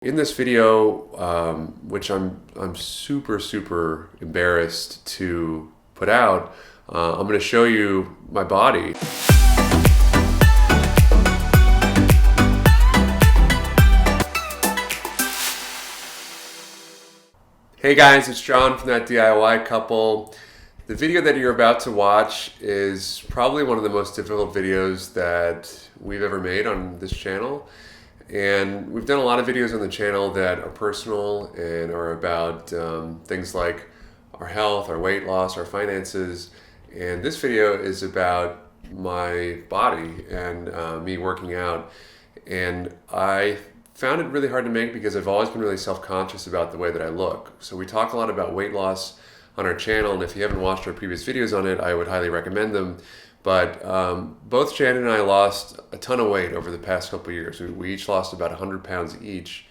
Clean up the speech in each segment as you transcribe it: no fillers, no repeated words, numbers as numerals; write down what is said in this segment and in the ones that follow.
In this video, which I'm super embarrassed to put out, I'm going to show you my body. Hey guys, it's John from ThatDIYCouple. The video that you're about to watch is probably one of the most difficult videos that we've ever made on this channel. And we've done a lot of videos on the channel that are personal and are about things like our health, our weight loss, our finances. And this video is about my body and me working out. And I found it really hard to make because I've always been really self-conscious about the way that I look. So we talk a lot about weight loss on our channel, and if you haven't watched our previous videos on it, I would highly recommend them. But both Shannon and I lost a ton of weight over the past couple of years. We each lost about 100 pounds each.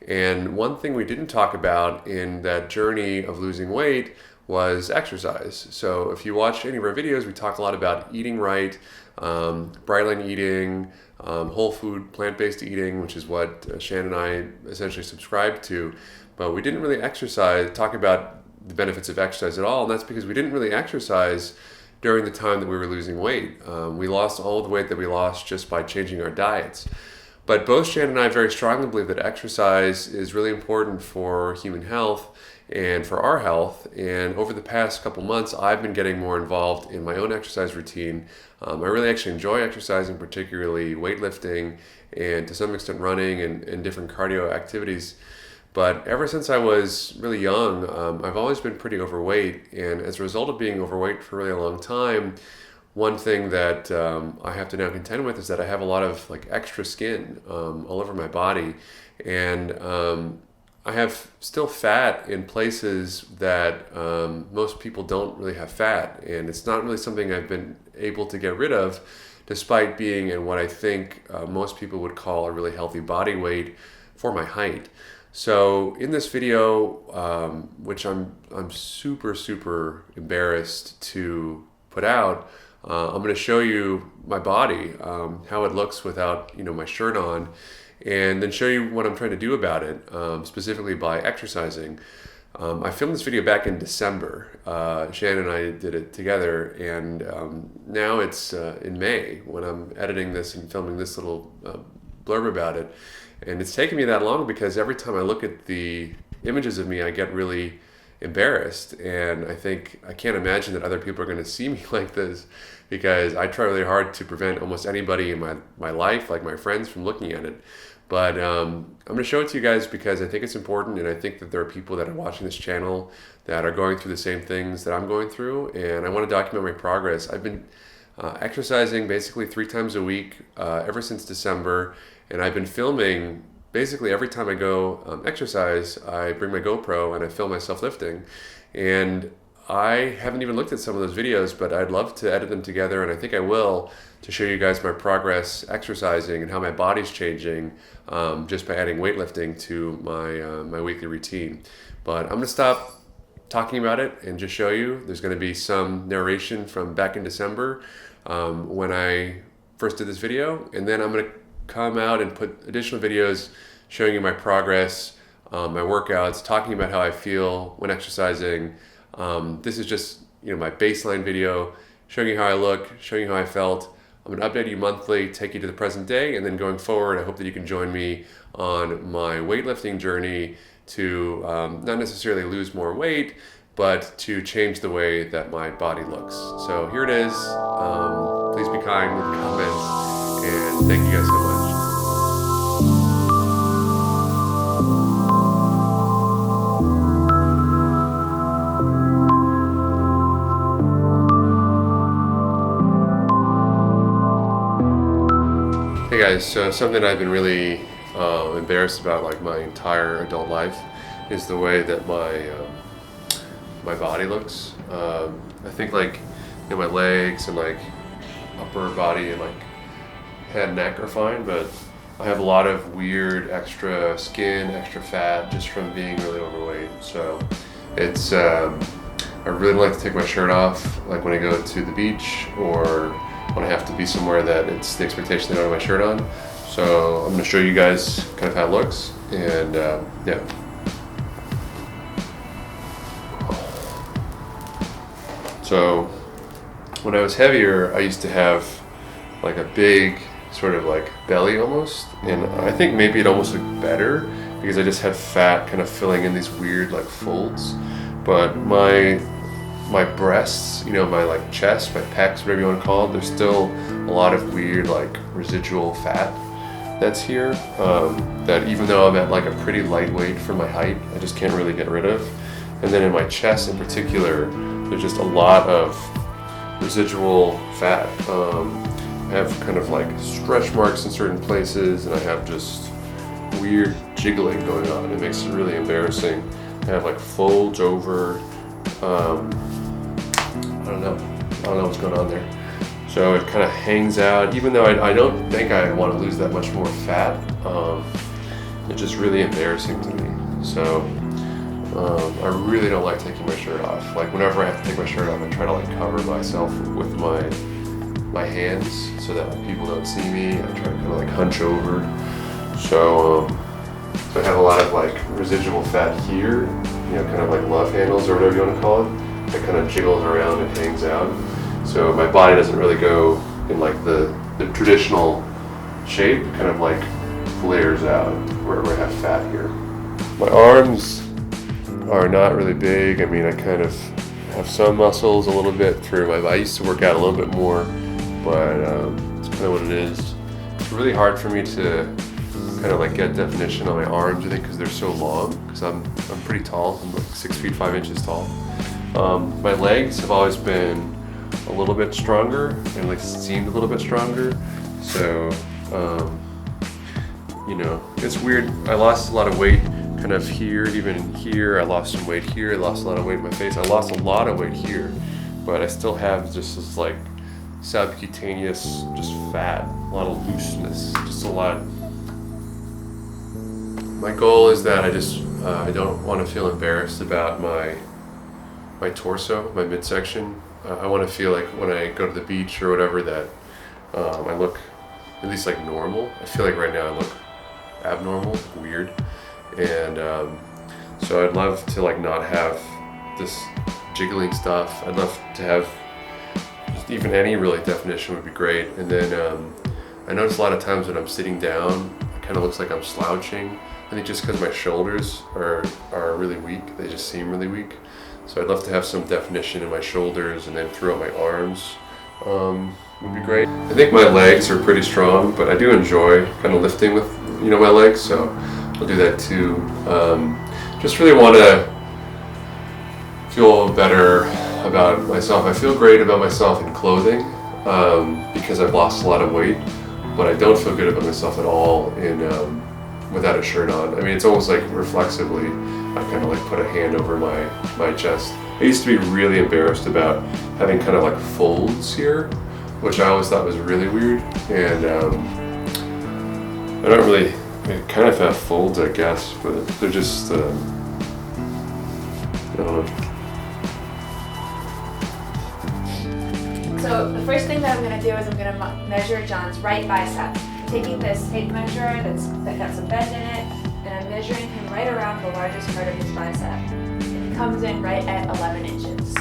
And one thing we didn't talk about in that journey of losing weight was exercise. So if you watch any of our videos, we talk a lot about eating right, bright line eating, whole food, plant-based eating, which is what Shannon and I essentially subscribe to. But we didn't really talk about the benefits of exercise at all. And that's because we didn't really exercise during the time that we were losing weight. We lost all the weight that we lost just by changing our diets. But both Shannon and I very strongly believe that exercise is really important for human health and for our health. And over the past couple months, I've been getting more involved in my own exercise routine. I really actually enjoy exercising, particularly weightlifting and to some extent running and different cardio activities. But ever since I was really young, I've always been pretty overweight. And as a result of being overweight for a really long time, one thing that I have to now contend with is that I have a lot of extra skin all over my body. And I have still fat in places that most people don't really have fat. And it's not really something I've been able to get rid of, despite being in what I think most people would call a really healthy body weight for my height. So in this video, which I'm super embarrassed to put out, I'm going to show you my body, how it looks without my shirt on, and then show you what I'm trying to do about it, specifically by exercising. I filmed this video back in December. Shannon and I did it together, and now it's in May when I'm editing this and filming this little blurb about it. And it's taken me that long because every time I look at the images of me, I get really embarrassed. And I can't imagine that other people are going to see me like this, because I try really hard to prevent almost anybody in my life, like my friends, from looking at it. But I'm going to show it to you guys because I think it's important, and I think that there are people that are watching this channel that are going through the same things that I'm going through, and I want to document my progress. I've been exercising basically 3 times a week ever since December. And I've been filming basically every time I go exercise. I bring my GoPro and I film myself lifting. And I haven't even looked at some of those videos, but I'd love to edit them together, and I think I will, to show you guys my progress exercising and how my body's changing just by adding weightlifting to my weekly routine. But I'm going to stop talking about it and just show you. There's going to be some narration from back in December when I first did this video, and then I'm going to come out and put additional videos showing you my progress, my workouts, talking about how I feel when exercising. This is just my baseline video, showing you how I look, showing you how I felt. I'm going to update you monthly, take you to the present day, and then going forward, I hope that you can join me on my weightlifting journey to not necessarily lose more weight, but to change the way that my body looks. So here it is. Please be kind with the comments, and thank you guys so much. Hey guys, so something I've been really embarrassed about my entire adult life is the way that my body looks. I think my legs and upper body and head and neck are fine, but I have a lot of weird extra skin, extra fat just from being really overweight. So it's I really like to take my shirt off when I go to the beach or when I have to be somewhere that it's the expectation that I don't have my shirt on. So I'm going to show you guys kind of how it looks, and yeah. So when I was heavier, I used to have like a big sort of like belly almost, and I think maybe it almost looked better because I just had fat kind of filling in these weird like folds. But my breasts, you know, my like chest, my pecs, whatever you want to call it, there's still a lot of weird like residual fat that's here, that even though I'm at like a pretty lightweight for my height, I just can't really get rid of. And then in my chest in particular, there's just a lot of residual fat. I have kind of like stretch marks in certain places, and I have just weird jiggling going on. It makes it really embarrassing. I have like folds over, I don't know what's going on there. So it kind of hangs out, even though I don't think I want to lose that much more fat. It's just really embarrassing to me. So I really don't like taking my shirt off. Like whenever I have to take my shirt off, I try to like cover myself with my hands so that like, people don't see me. I try to kind of like hunch over. So I have a lot of like residual fat here, you know, kind of like love handles or whatever you want to call it. That kind of jiggles around and hangs out. So my body doesn't really go in like the traditional shape. It kind of like flares out where I have fat here. My arms are not really big. I mean, I kind of have some muscles a little bit through I used to work out a little bit more, but it's kind of what it is. It's really hard for me to kind of like get definition on my arms, I think, because they're so long, because I'm pretty tall. I'm like 6 feet 5 inches tall. My legs have always been a little bit stronger, and at least seemed a little bit stronger. So, you know, it's weird. I lost a lot of weight kind of here, even here. I lost some weight here. I lost a lot of weight in my face. I lost a lot of weight here, but I still have just this like subcutaneous, just fat, a lot of looseness, just a lot. My goal is that I don't want to feel embarrassed about my torso, my midsection. I want to feel like when I go to the beach or whatever that I look at least like normal. I feel like right now I look abnormal, weird, and so I'd love to like not have this jiggling stuff. I'd love to have just even any really definition would be great. And then I notice a lot of times when I'm sitting down, it kind of looks like I'm slouching. I think just because my shoulders are really weak, they just seem really weak. So I'd love to have some definition in my shoulders, and then throughout my arms would be great. I think my legs are pretty strong, but I do enjoy kind of lifting with, you know, my legs, so I'll do that too. Just really want to feel better about myself. I feel great about myself in clothing because I've lost a lot of weight, but I don't feel good about myself at all in without a shirt on. I mean, it's almost like reflexively, I kind of like put a hand over my chest. I used to be really embarrassed about having kind of like folds here, which I always thought was really weird. And I don't really, I kind of have folds, I guess, but they're just, I don't know. So the first thing that I'm going to do is I'm going to measure John's right bicep. I'm taking this tape measure that got some bend in it, and I'm measuring him right around the largest part of his bicep. And he comes in right at 11 inches.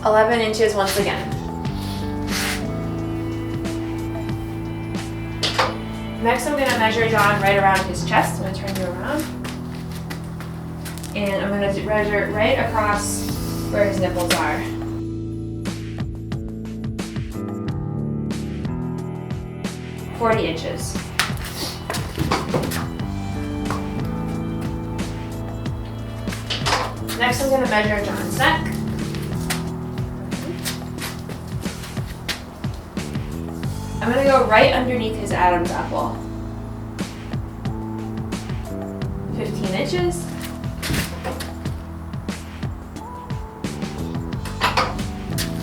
"11 inches once again. Next I'm going to measure John right around his chest. I'm going to turn you around. And I'm going to measure right across where his nipples are. "40 inches. Next I'm going to measure John's neck. I'm going to go right underneath his Adam's apple. 15 inches.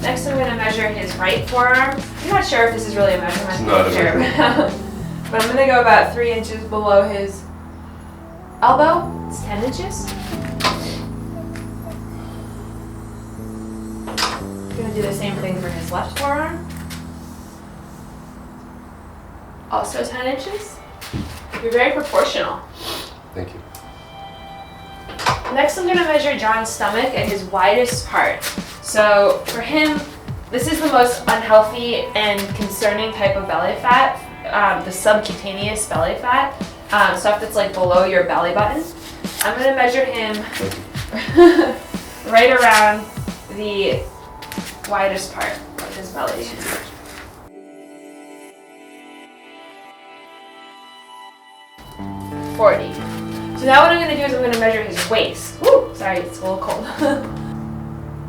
Next I'm going to measure his right forearm. I'm not sure if this is really a measurement. It's not a measurement. But I'm going to go about 3 inches below his elbow. It's 10 inches. I'm going to do the same thing for his left forearm. Also 10 inches. You're very proportional. Thank you. Next, I'm going to measure John's stomach at his widest part. So for him, this is the most unhealthy and concerning type of belly fat, the subcutaneous belly fat, stuff that's like below your belly button. I'm going to measure him right around the widest part of his belly. $40. So now what I'm going to do is I'm going to measure his waist. Woo! Sorry, it's a little cold.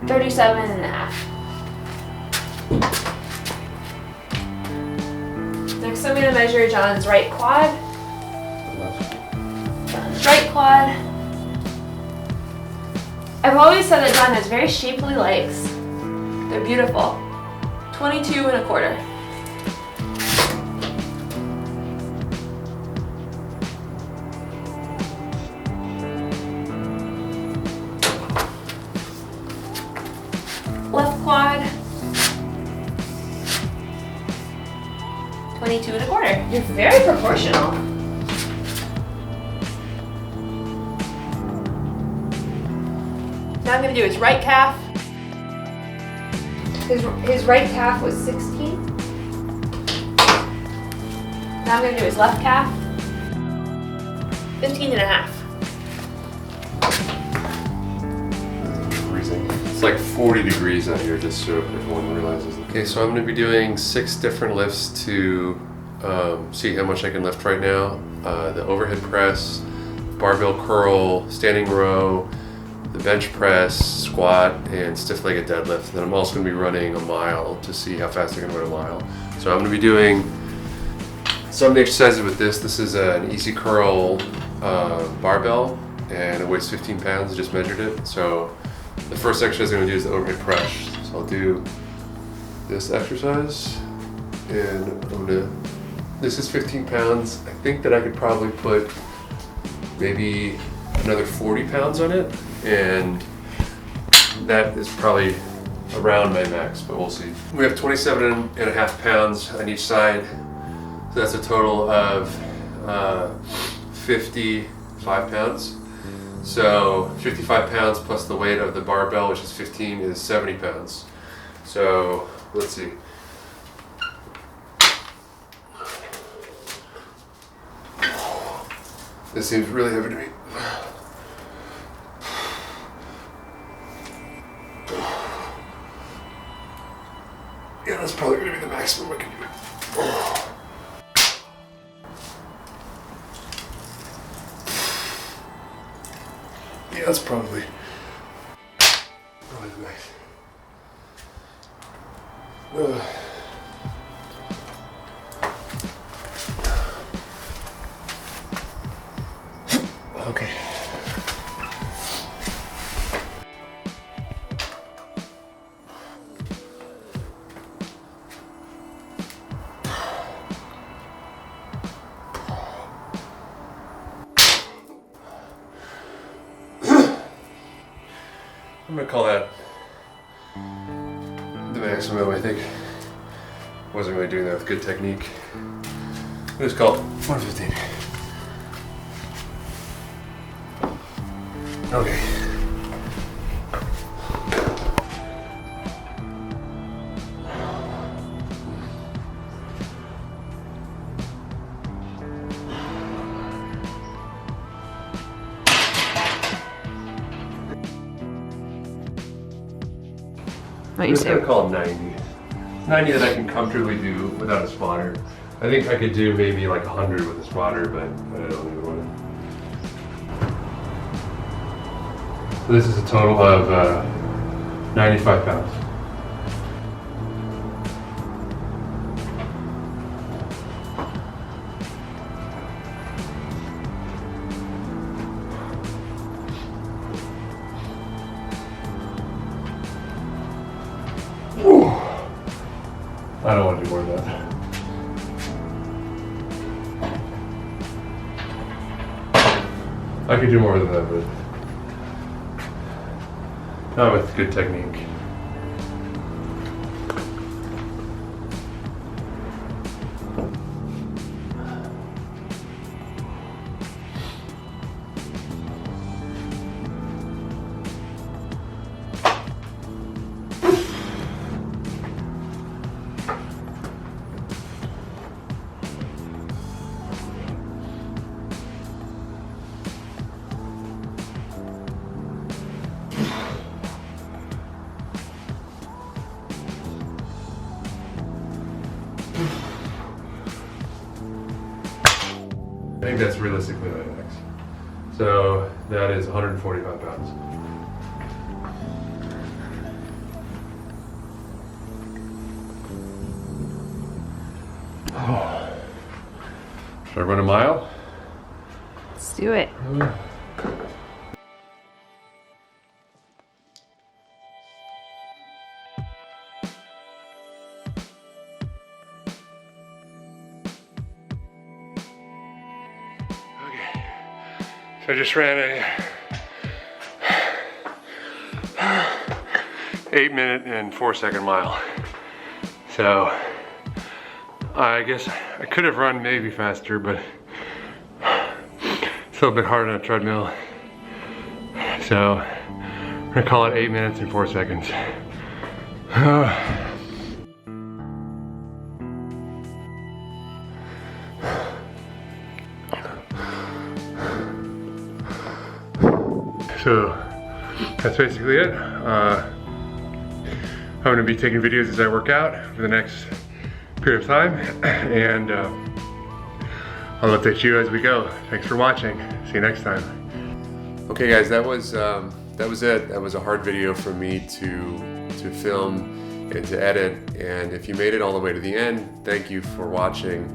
37 and a half. Next I'm going to measure John's right quad. John's right quad. I've always said that John has very shapely legs. They're beautiful. 22 and a quarter. Left quad, 22 and a quarter. You're very proportional. Now I'm going to do his right calf. His right calf was 16. Now I'm going to do his left calf. 15 and a half. It's like 40 degrees out here, just so everyone realizes. Okay, so I'm going to be doing 6 different lifts to see how much I can lift right now. The overhead press, barbell curl, standing row, the bench press, squat, and stiff-legged deadlift. Then I'm also going to be running a mile to see how fast I can run a mile. So I'm going to be doing some of the exercises with this. This is an easy curl barbell, and it weighs 15 pounds. I just measured it. So the first exercise I'm going to do is the overhead press. So I'll do this exercise, and this is 15 pounds. I think that I could probably put maybe another 40 pounds on it, and that is probably around my max, but we'll see. We have 27 and a half pounds on each side, so that's a total of 55 pounds. So 55 pounds plus the weight of the barbell, which is 15, is 70 pounds. So let's see. This seems really heavy to me. Yeah, that's probably going to be the maximum I can do it. Yeah, that's probably the max. Okay. I'm gonna call that the maximum. I think wasn't really doing that with good technique. Let's call it 115. Okay. I'm just gonna call it 90. 90 that I can comfortably do without a spotter. I think I could do maybe like 100 with a spotter, but I don't even want to. So this is a total of 95 pounds. Whew. I don't want to do more than that. I could do more than that, but not with good technique. think that's realistically my max. So that is 145 pounds. Oh. Should I run a mile? Let's do it. So I just ran a 8-minute and 4-second mile. So I guess I could have run maybe faster, but it's a little bit hard on a treadmill. So I'm gonna call it 8 minutes and 4 seconds. So that's basically it. I'm going to be taking videos as I work out for the next period of time, and I'll update you as we go. Thanks for watching. See you next time. Okay, guys, that was it. That was a hard video for me to film and to edit. And if you made it all the way to the end, thank you for watching.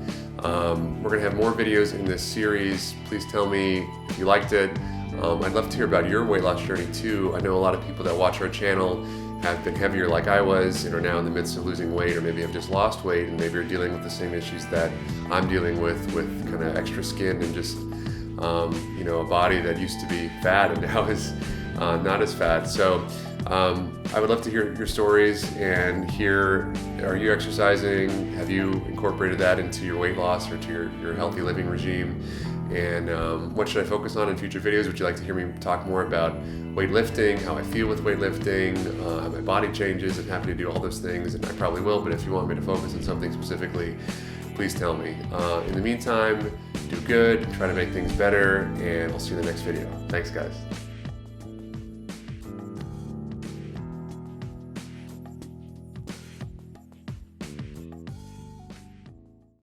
We're gonna have more videos in this series. Please tell me if you liked it. I'd love to hear about your weight loss journey too. I know a lot of people that watch our channel have been heavier like I was and are now in the midst of losing weight, or maybe have just lost weight and maybe are dealing with the same issues that I'm dealing with kind of extra skin and just you know, a body that used to be fat and now is not as fat. So I would love to hear your stories and hear, are you exercising? Have you incorporated that into your weight loss or to your healthy living regime? And what should I focus on in future videos? Would you like to hear me talk more about weightlifting, how I feel with weightlifting, how my body changes? I'm happy to do all those things, and I probably will, but if you want me to focus on something specifically, please tell me. In the meantime, do good, try to make things better, and I'll see you in the next video. Thanks, guys.